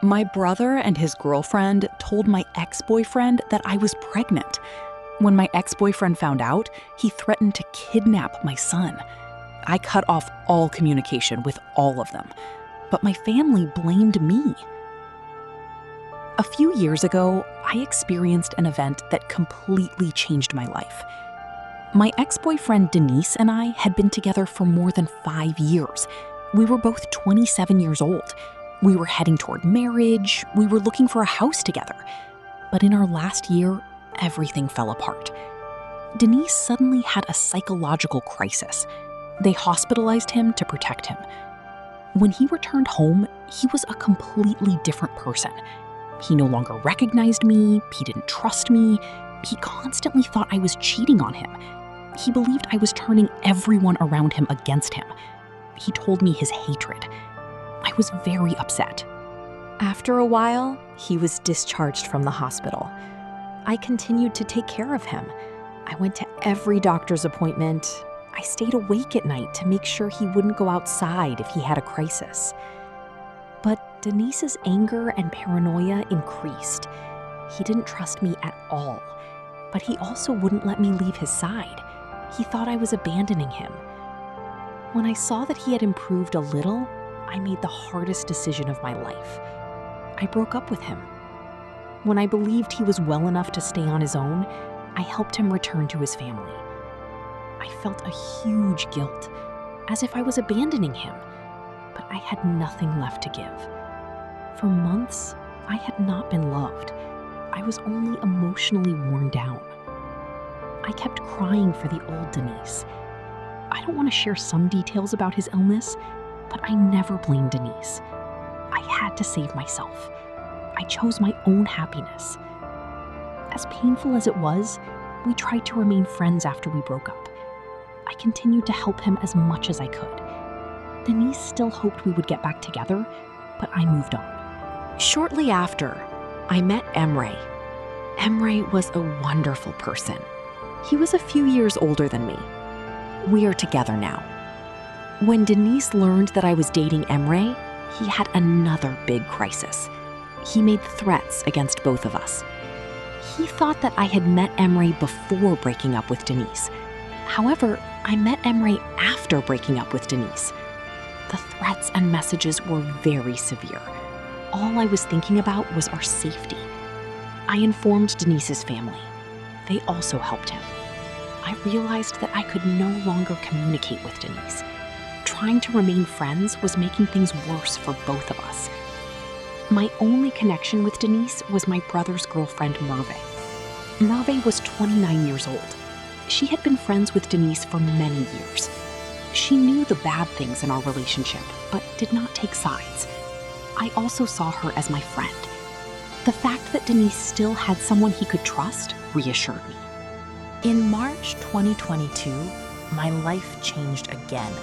My brother and his girlfriend told my ex-boyfriend that I was pregnant. When my ex-boyfriend found out, he threatened to kidnap my son. I cut off all communication with all of them, but my family blamed me. A few years ago, I experienced an event that completely changed my life. My ex-boyfriend Denise and I had been together for more than 5 years. We were both 27 years old. We were heading toward marriage. We were looking for a house together. But in our last year, everything fell apart. Denise suddenly had a psychological crisis. They hospitalized him to protect him. When he returned home, he was a completely different person. He no longer recognized me. He didn't trust me. He constantly thought I was cheating on him. He believed I was turning everyone around him against him. He told me his hatred. I was very upset. After a while, he was discharged from the hospital. I continued to take care of him. I went to every doctor's appointment. I stayed awake at night to make sure he wouldn't go outside if he had a crisis. But Denise's anger and paranoia increased. He didn't trust me at all, but he also wouldn't let me leave his side. He thought I was abandoning him. When I saw that he had improved a little, I made the hardest decision of my life. I broke up with him. When I believed he was well enough to stay on his own, I helped him return to his family. I felt a huge guilt, as if I was abandoning him, but I had nothing left to give. For months, I had not been loved. I was only emotionally worn down. I kept crying for the old Denise. I don't want to share some details about his illness, but I never blamed Denise. I had to save myself. I chose my own happiness. As painful as it was, we tried to remain friends after we broke up. I continued to help him as much as I could. Denise still hoped we would get back together, but I moved on. Shortly after, I met Emre. Emre was a wonderful person. He was a few years older than me. We are together now. When Denise learned that I was dating Emre, he had another big crisis. He made threats against both of us. He thought that I had met Emre before breaking up with Denise. However, I met Emre after breaking up with Denise. The threats and messages were very severe. All I was thinking about was our safety. I informed Denise's family. They also helped him. I realized that I could no longer communicate with Denise. Trying to remain friends was making things worse for both of us. My only connection with Denise was my brother's girlfriend, Merve. Merve was 29 years old. She had been friends with Denise for many years. She knew the bad things in our relationship, but did not take sides. I also saw her as my friend. The fact that Denise still had someone he could trust reassured me. In March 2022, my life changed again.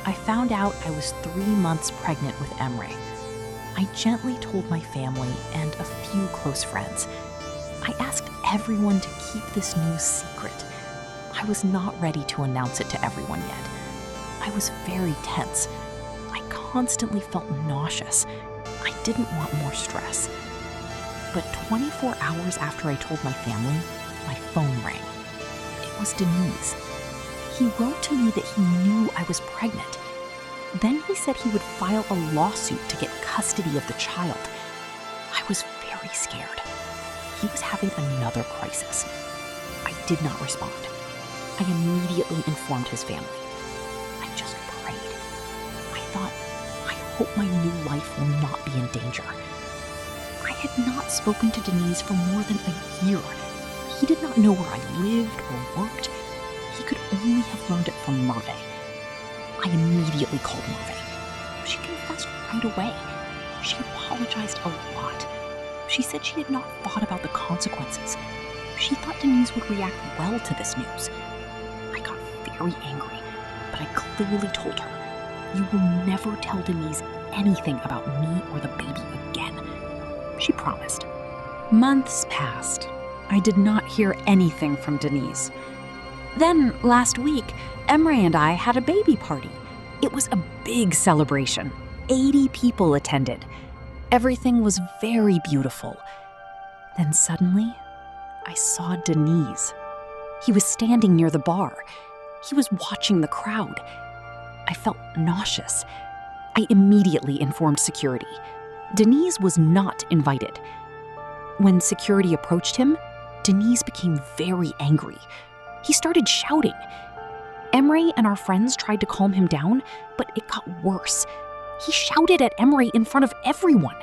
I found out I was 3 months pregnant with Emre. I gently told my family and a few close friends. I asked everyone to keep this news secret. I was not ready to announce it to everyone yet. I was very tense. I constantly felt nauseous. I didn't want more stress. But 24 hours after I told my family, my phone rang. It was Denise. He wrote to me that he knew I was pregnant. Then he said he would file a lawsuit to get custody of the child. I was very scared. He was having another crisis. I did not respond. I immediately informed his family. I just prayed. I thought, I hope my new life will not be in danger. I had not spoken to Denise for more than a year. He did not know where I lived or worked. He could only have learned it from Merve. I immediately called Merve. She confessed right away. She apologized a lot. She said she had not thought about the consequences. She thought Denise would react well to this news. I got very angry, but I clearly told her, "You will never tell Denise anything about me or the baby again." She promised. Months passed. I did not hear anything from Denise. Then, last week, Emre and I had a baby party. It was a big celebration. 80 people attended. Everything was very beautiful. Then suddenly, I saw Denise. He was standing near the bar. He was watching the crowd. I felt nauseous. I immediately informed security. Denise was not invited. When security approached him, Denise became very angry. He started shouting. Emre and our friends tried to calm him down, but it got worse. He shouted at Emre in front of everyone.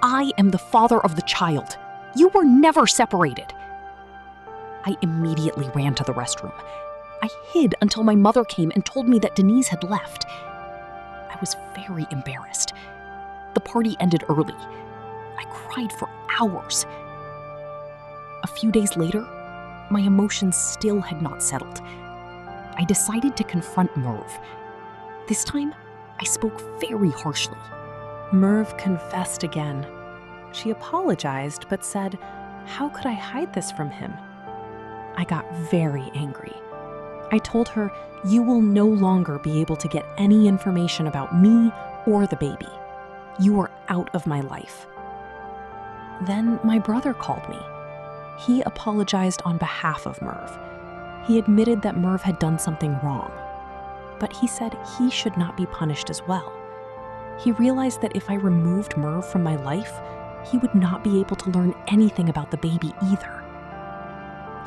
"I am the father of the child. You were never separated." I immediately ran to the restroom. I hid until my mother came and told me that Denise had left. I was very embarrassed. The party ended early. I cried for hours. A few days later, my emotions still had not settled. I decided to confront Merv. This time, I spoke very harshly. Merv confessed again. She apologized but said, "How could I hide this from him?" I got very angry. I told her, "You will no longer be able to get any information about me or the baby. You are out of my life." Then my brother called me. He apologized on behalf of Merv. He admitted that Merv had done something wrong, but he said he should not be punished as well. He realized that if I removed Merv from my life, he would not be able to learn anything about the baby either.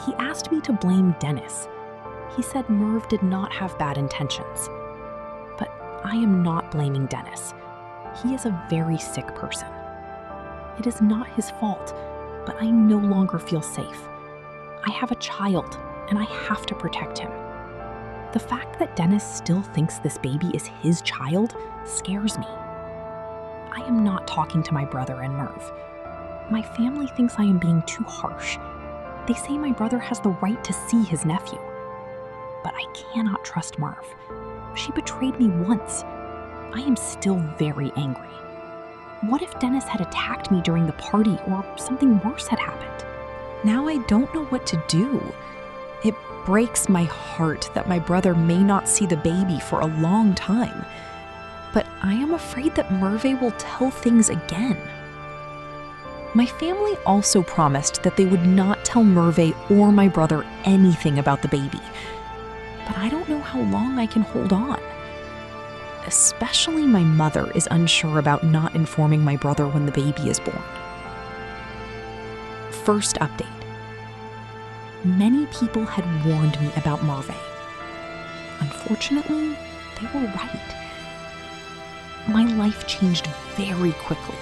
He asked me to blame Dennis. He said Merv did not have bad intentions. But I am not blaming Dennis. He is a very sick person. It is not his fault, but I no longer feel safe. I have a child, and I have to protect him. The fact that Dennis still thinks this baby is his child scares me. I am not talking to my brother and Merv. My family thinks I am being too harsh. They say my brother has the right to see his nephew. But I cannot trust Merv. She betrayed me once. I am still very angry. What if Dennis had attacked me during the party or something worse had happened? Now I don't know what to do. It breaks my heart that my brother may not see the baby for a long time. But I am afraid that Merve will tell things again. My family also promised that they would not tell Merve or my brother anything about the baby. But I don't know how long I can hold on. Especially my mother is unsure about not informing my brother when the baby is born. First update. Many people had warned me about Merve. Unfortunately, they were right. My life changed very quickly.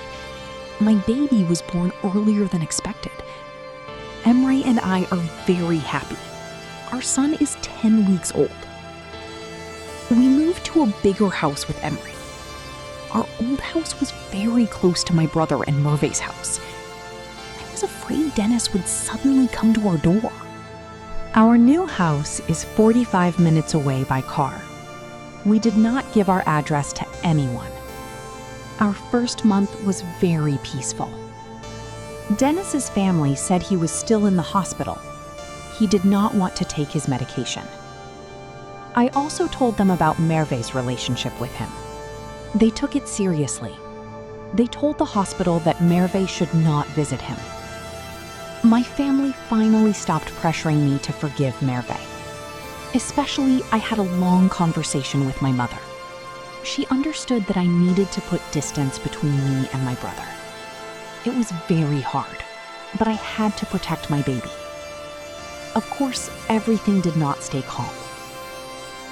My baby was born earlier than expected. Emre and I are very happy. Our son is 10 weeks old. We moved to a bigger house with Emre. Our old house was very close to my brother and Merve's house. I was afraid Dennis would suddenly come to our door. Our new house is 45 minutes away by car. We did not give our address to anyone. Our first month was very peaceful. Dennis's family said he was still in the hospital. He did not want to take his medication. I also told them about Merve's relationship with him. They took it seriously. They told the hospital that Merve should not visit him. My family finally stopped pressuring me to forgive Merve. Especially, I had a long conversation with my mother. She understood that I needed to put distance between me and my brother. It was very hard, but I had to protect my baby. Of course, everything did not stay calm.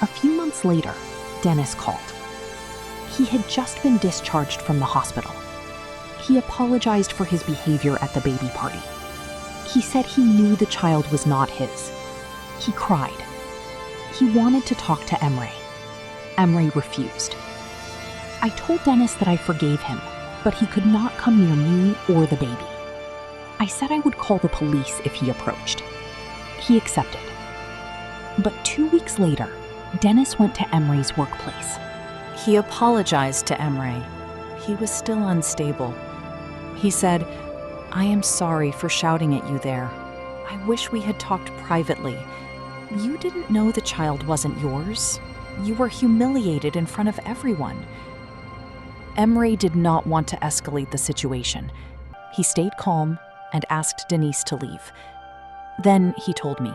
A few months later, Dennis called. He had just been discharged from the hospital. He apologized for his behavior at the baby party. He said he knew the child was not his. He cried. He wanted to talk to Emre. Emre refused. I told Dennis that I forgave him, but he could not come near me or the baby. I said I would call the police if he approached. He accepted. But 2 weeks later, Dennis went to Emre's workplace. He apologized to Emre. He was still unstable. He said, "I am sorry for shouting at you there. I wish we had talked privately. You didn't know the child wasn't yours. You were humiliated in front of everyone." Emre did not want to escalate the situation. He stayed calm and asked Denise to leave. Then he told me.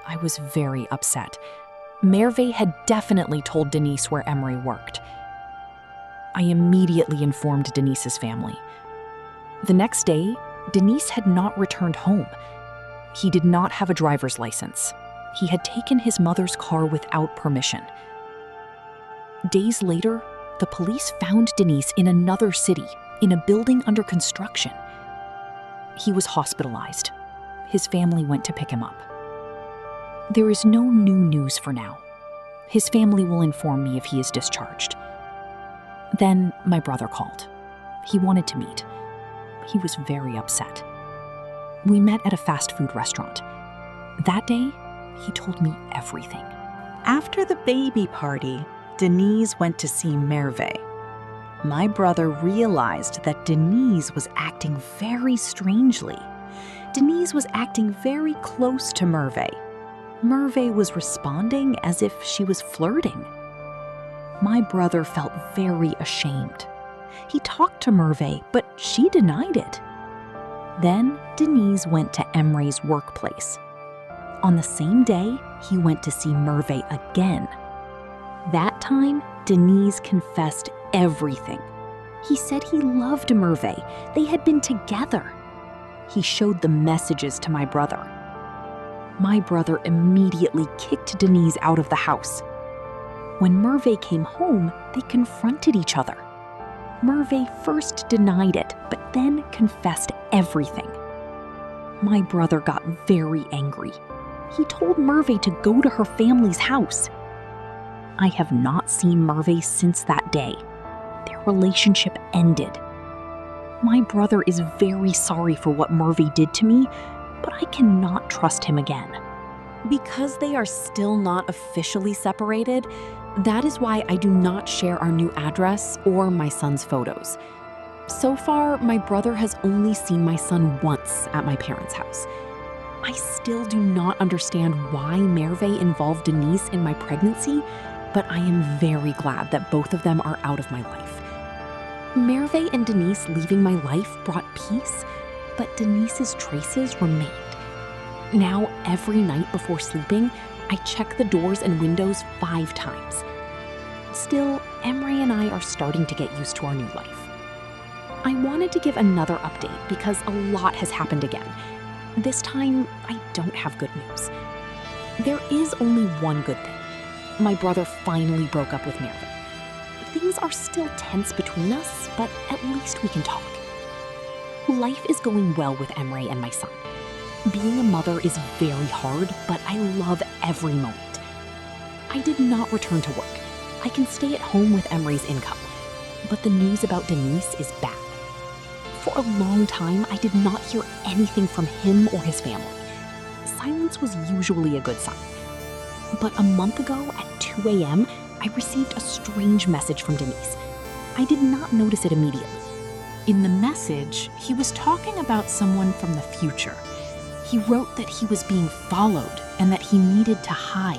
I was very upset. Merve had definitely told Denise where Emre worked. I immediately informed Denise's family. The next day, Denise had not returned home. He did not have a driver's license. He had taken his mother's car without permission. Days later, the police found Denise in another city, in a building under construction. He was hospitalized. His family went to pick him up. There is no new news for now. His family will inform me if he is discharged. Then my brother called. He wanted to meet. He was very upset. We met at a fast food restaurant. That day, he told me everything. After the baby party, Denise went to see Merve. My brother realized that Denise was acting very strangely. Denise was acting very close to Merve. Merve was responding as if she was flirting. My brother felt very ashamed. He talked to Merve, but she denied it. Then Denise went to Emre's workplace. On the same day, he went to see Merve again. That time, Denise confessed everything. He said he loved Merve. They had been together. He showed the messages to my brother. My brother immediately kicked Denise out of the house. When Merve came home, they confronted each other. Merve first denied it, but then confessed everything. My brother got very angry. He told Merve to go to her family's house. I have not seen Merve since that day. Their relationship ended. My brother is very sorry for what Merve did to me, but I cannot trust him again. Because they are still not officially separated, that is why I do not share our new address or my son's photos. So far, my brother has only seen my son once at my parents' house. I still do not understand why Merve involved Denise in my pregnancy, but I am very glad that both of them are out of my life. Merve and Denise leaving my life brought peace, but Denise's traces remained. Now, every night before sleeping, I check the doors and windows 5 times. Still, Emre and I are starting to get used to our new life. I wanted to give another update because a lot has happened again. This time, I don't have good news. There is only one good thing. My brother finally broke up with Merve. Things are still tense between us, but at least we can talk. Life is going well with Emre and my son. Being a mother is very hard, but I love every moment. I did not return to work. I can stay at home with Emre's income. But the news about Denise is bad. For a long time, I did not hear anything from him or his family. Silence was usually a good sign. But a month ago at 2 a.m., I received a strange message from Denise. I did not notice it immediately. In the message, he was talking about someone from the future. He wrote that he was being followed and that he needed to hide.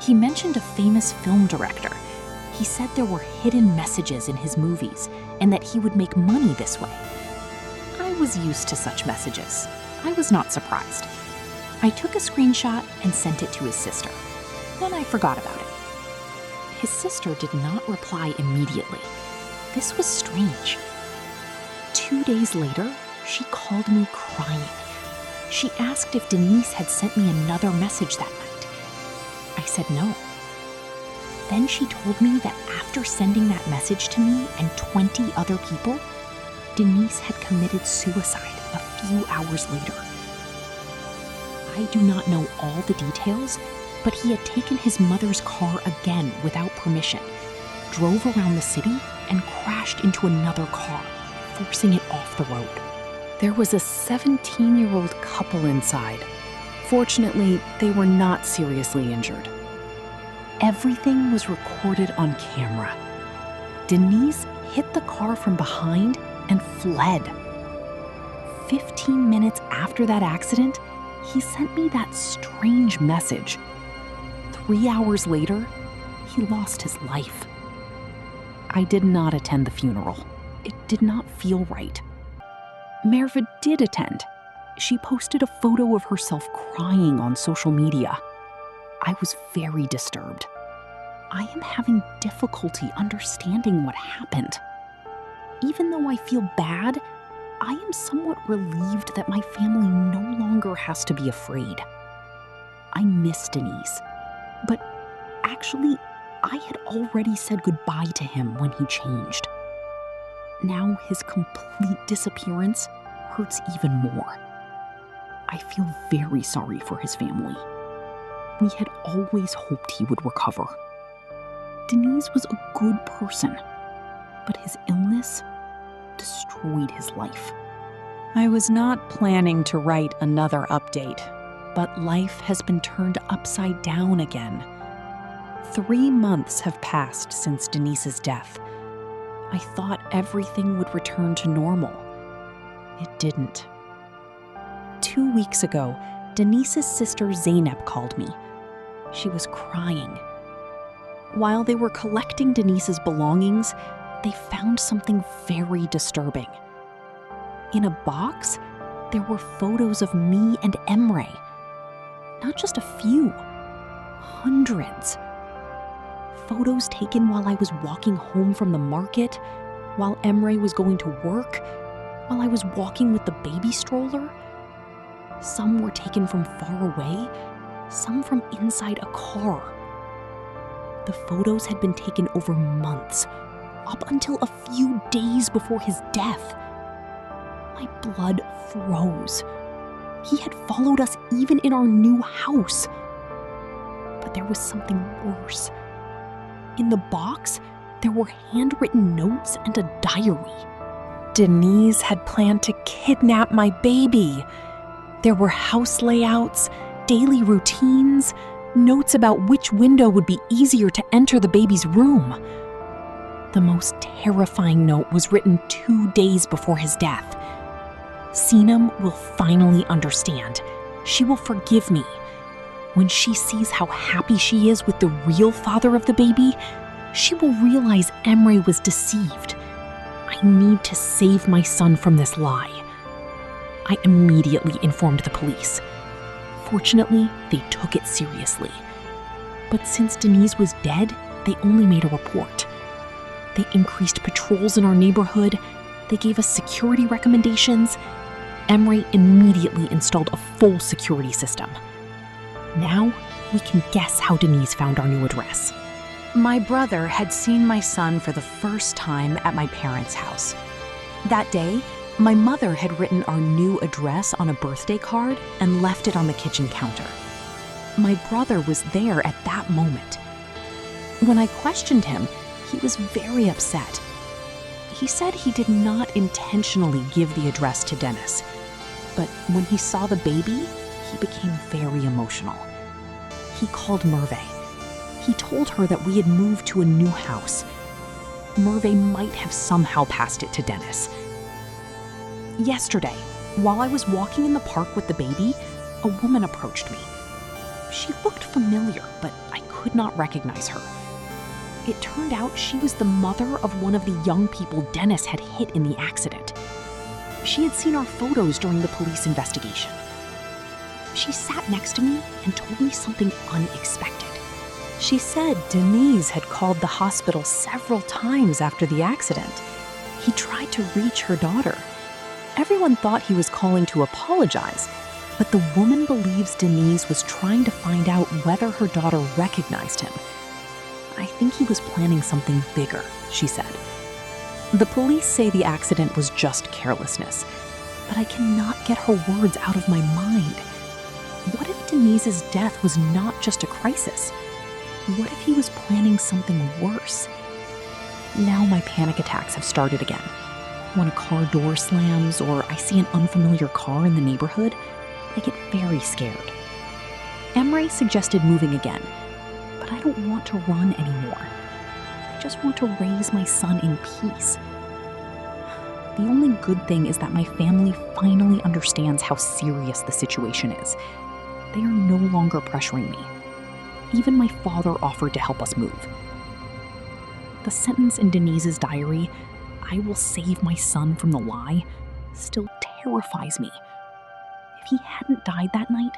He mentioned a famous film director. He said there were hidden messages in his movies and that he would make money this way. I was used to such messages. I was not surprised. I took a screenshot and sent it to his sister. Then I forgot about it. His sister did not reply immediately. This was strange. 2 days later, she called me crying. She asked if Denise had sent me another message that night. I said no. Then she told me that after sending that message to me and 20 other people, Denise had committed suicide a few hours later. I do not know all the details, but he had taken his mother's car again without permission, drove around the city, and crashed into another car, forcing it off the road. There was a 17-year-old couple inside. Fortunately, they were not seriously injured. Everything was recorded on camera. Denise hit the car from behind and fled. 15 minutes after that accident, he sent me that strange message. 3 hours later, he lost his life. I did not attend the funeral. It did not feel right. Merve did attend. She posted a photo of herself crying on social media. I was very disturbed. I am having difficulty understanding what happened. Even though I feel bad, I am somewhat relieved that my family no longer has to be afraid. I miss Denise, but actually, I had already said goodbye to him when he changed. Now his complete disappearance hurts even more. I feel very sorry for his family. We had always hoped he would recover. Denise was a good person, but his illness destroyed his life. I was not planning to write another update, but life has been turned upside down again. 3 months have passed since Denise's death. I thought everything would return to normal. It didn't. 2 weeks ago, Denise's sister Zeynep called me. She was crying. While they were collecting Denise's belongings, they found something very disturbing. In a box, there were photos of me and Emre. Not just a few, hundreds. Photos taken while I was walking home from the market, while Emre was going to work, while I was walking with the baby stroller. Some were taken from far away, some from inside a car. The photos had been taken over months, up until a few days before his death. My blood froze. He had followed us even in our new house. But there was something worse. In the box, there were handwritten notes and a diary. Denise had planned to kidnap my baby. There were house layouts, daily routines, notes about which window would be easier to enter the baby's room. The most terrifying note was written 2 days before his death. Sinem will finally understand. She will forgive me. When she sees how happy she is with the real father of the baby, she will realize Emre was deceived. I need to save my son from this lie. I immediately informed the police. Fortunately, they took it seriously. But since Denise was dead, they only made a report. They increased patrols in our neighborhood. They gave us security recommendations. Emre immediately installed a full security system. Now, we can guess how Denise found our new address. My brother had seen my son for the first time at my parents' house. That day, my mother had written our new address on a birthday card and left it on the kitchen counter. My brother was there at that moment. When I questioned him, he was very upset. He said he did not intentionally give the address to Dennis, but when he saw the baby, he became very emotional. He called Merve. He told her that we had moved to a new house. Merve might have somehow passed it to Dennis. Yesterday, while I was walking in the park with the baby, a woman approached me. She looked familiar, but I could not recognize her. It turned out she was the mother of one of the young people Dennis had hit in the accident. She had seen our photos during the police investigation. She sat next to me and told me something unexpected. She said Denise had called the hospital several times after the accident. He tried to reach her daughter. Everyone thought he was calling to apologize, but the woman believes Denise was trying to find out whether her daughter recognized him. I think he was planning something bigger, she said. The police say the accident was just carelessness, but I cannot get her words out of my mind. What if Denise's death was not just a crisis? What if he was planning something worse? Now my panic attacks have started again. When a car door slams or I see an unfamiliar car in the neighborhood, I get very scared. Emre suggested moving again, but I don't want to run anymore. I just want to raise my son in peace. The only good thing is that my family finally understands how serious the situation is. They are no longer pressuring me. Even my father offered to help us move. The sentence in Denise's diary, "I will save my son from the lie," still terrifies me. If he hadn't died that night,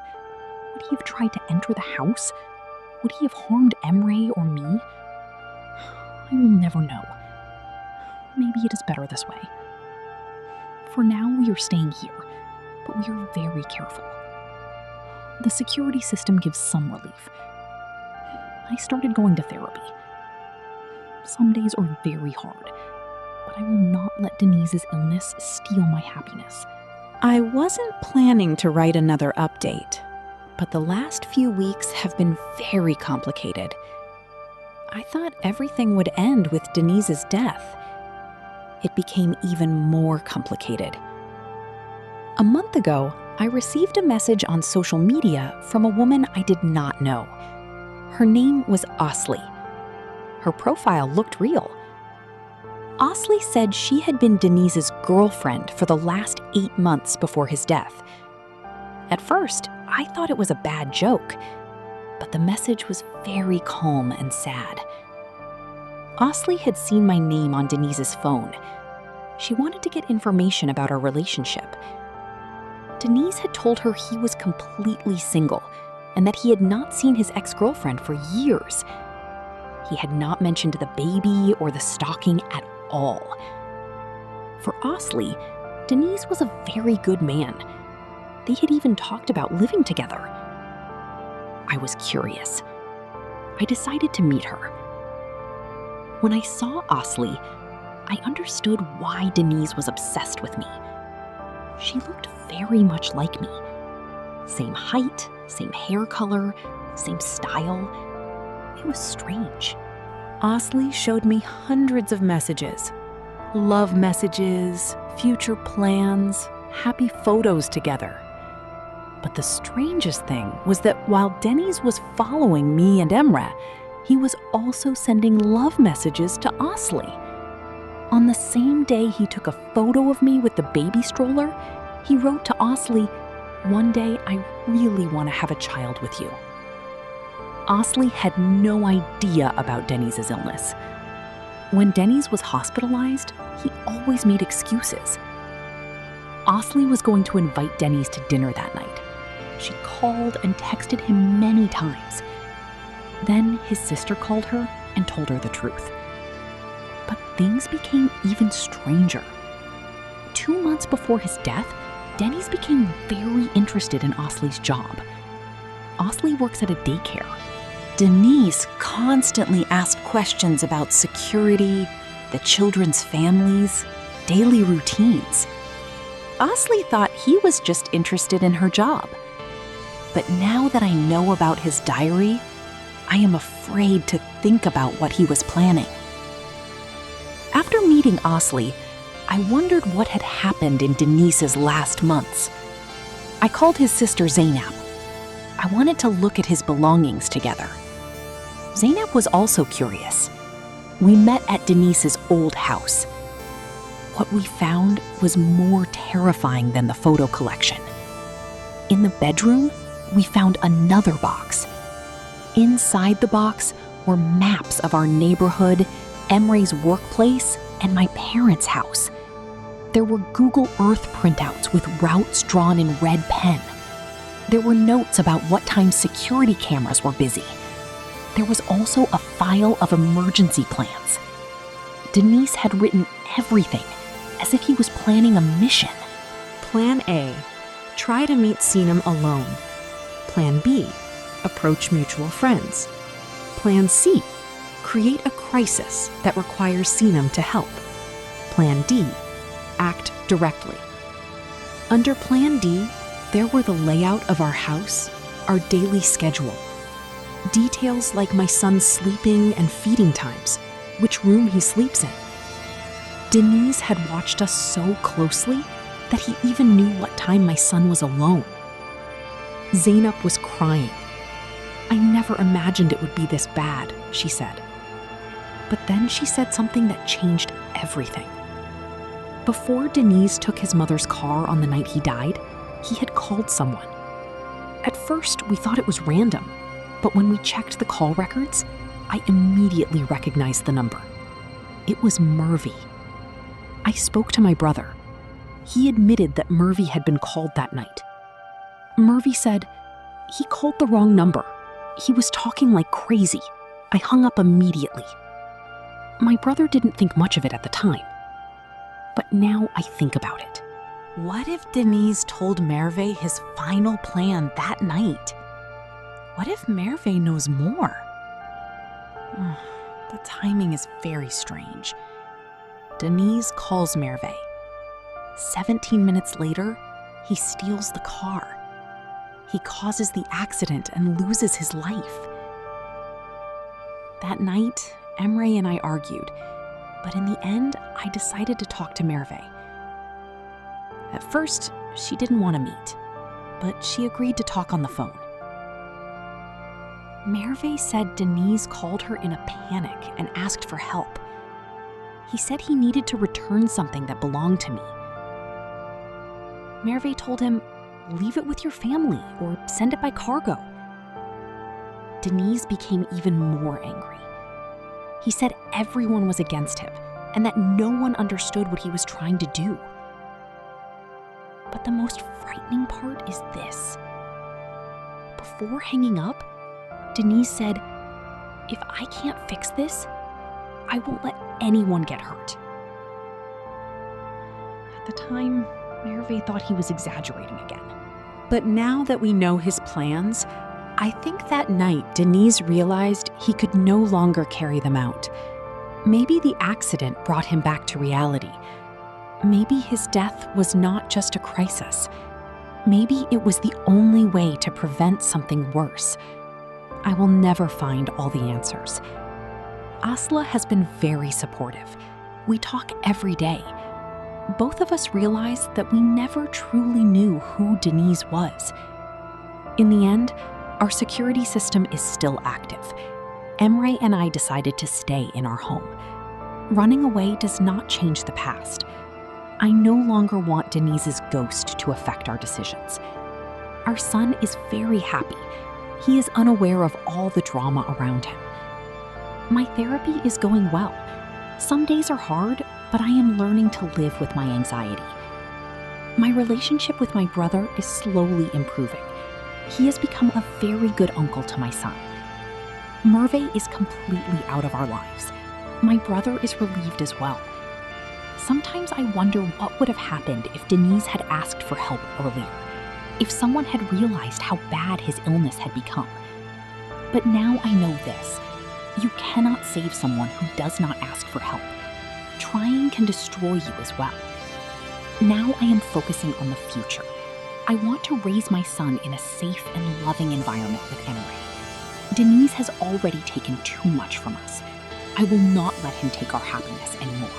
would he have tried to enter the house? Would he have harmed Emre or me? I will never know. Maybe it is better this way. For now, we are staying here, but we are very careful. The security system gives some relief. I started going to therapy. Some days are very hard, but I will not let Denise's illness steal my happiness. I wasn't planning to write another update, but the last few weeks have been very complicated. I thought everything would end with Denise's death. It became even more complicated. A month ago, I received a message on social media from a woman I did not know. Her name was Asli. Her profile looked real. Asli said she had been Denise's girlfriend for the last 8 months before his death. At first, I thought it was a bad joke, but the message was very calm and sad. Asli had seen my name on Denise's phone. She wanted to get information about our relationship. Denise had told her he was completely single and that he had not seen his ex-girlfriend for years. He had not mentioned the baby or the stalking at all. For Asli, Denise was a very good man. They had even talked about living together. I was curious. I decided to meet her. When I saw Asli, I understood why Denise was obsessed with me. She looked very much like me. Same height, same hair color, same style. It was strange. Asli showed me hundreds of messages. Love messages, future plans, happy photos together. But the strangest thing was that while Denise was following me and Emre, he was also sending love messages to Asli. On the same day he took a photo of me with the baby stroller, he wrote to Asli, "One day I really want to have a child with you." Asli had no idea about Denise's illness. When Denise was hospitalized, he always made excuses. Asli was going to invite Denise to dinner that night. She called and texted him many times. Then his sister called her and told her the truth. But things became even stranger. 2 months before his death, Denise became very interested in Asli's job. Asli works at a daycare. Denise constantly asked questions about security, the children's families, daily routines. Asli thought he was just interested in her job. But now that I know about his diary, I am afraid to think about what he was planning. After meeting Asli, I wondered what had happened in Denise's last months. I called his sister Zainab. I wanted to look at his belongings together. Zainab was also curious. We met at Denise's old house. What we found was more terrifying than the photo collection. In the bedroom, we found another box. Inside the box were maps of our neighborhood, Emre's workplace, and my parents' house. There were Google Earth printouts with routes drawn in red pen. There were notes about what time security cameras were busy. There was also a file of emergency plans. Denise had written everything, as if he was planning a mission. Plan A, try to meet Sinem alone. Plan B, approach mutual friends. Plan C, create a crisis that requires Sinem to help. Plan D, act directly. Under Plan D, there were the layout of our house, our daily schedule. Details like my son's sleeping and feeding times, which room he sleeps in. Denise had watched us so closely that he even knew what time my son was alone. Zainab was crying. "I never imagined it would be this bad," she said. But then she said something that changed everything. Before Denise took his mother's car on the night he died, he had called someone. At first, we thought it was random, but when we checked the call records, I immediately recognized the number. It was Murphy. I spoke to my brother. He admitted that Murphy had been called that night. Murphy said, "He called the wrong number. He was talking like crazy. I hung up immediately." My brother didn't think much of it at the time. But now I think about it. What if Denise told Merve his final plan that night? What if Merve knows more? The timing is very strange. Denise calls Merve. 17 minutes later, he steals the car. He causes the accident and loses his life. That night, Emre and I argued, but in the end, I decided to talk to Merve. At first, she didn't want to meet, but she agreed to talk on the phone. Merve said Denise called her in a panic and asked for help. He said he needed to return something that belonged to me. Merve told him, "Leave it with your family or send it by cargo." Denise became even more angry. He said everyone was against him and that no one understood what he was trying to do. But the most frightening part is this. Before hanging up, Denise said, "If I can't fix this, I won't let anyone get hurt." At the time, Merve thought he was exaggerating again. But now that we know his plans, I think that night Denise realized he could no longer carry them out. Maybe the accident brought him back to reality. Maybe his death was not just a crisis. Maybe it was the only way to prevent something worse. I will never find all the answers. Asla has been very supportive. We talk every day. Both of us realized that we never truly knew who Denise was. In the end, our security system is still active. Emre and I decided to stay in our home. Running away does not change the past. I no longer want Denise's ghost to affect our decisions. Our son is very happy. He is unaware of all the drama around him. My therapy is going well. Some days are hard, but I am learning to live with my anxiety. My relationship with my brother is slowly improving. He has become a very good uncle to my son. Merve is completely out of our lives. My brother is relieved as well. Sometimes I wonder what would have happened if Denise had asked for help earlier, if someone had realized how bad his illness had become. But now I know this. You cannot save someone who does not ask for help. Trying can destroy you as well. Now I am focusing on the future. I want to raise my son in a safe and loving environment with Emre. Denise has already taken too much from us. I will not let him take our happiness anymore.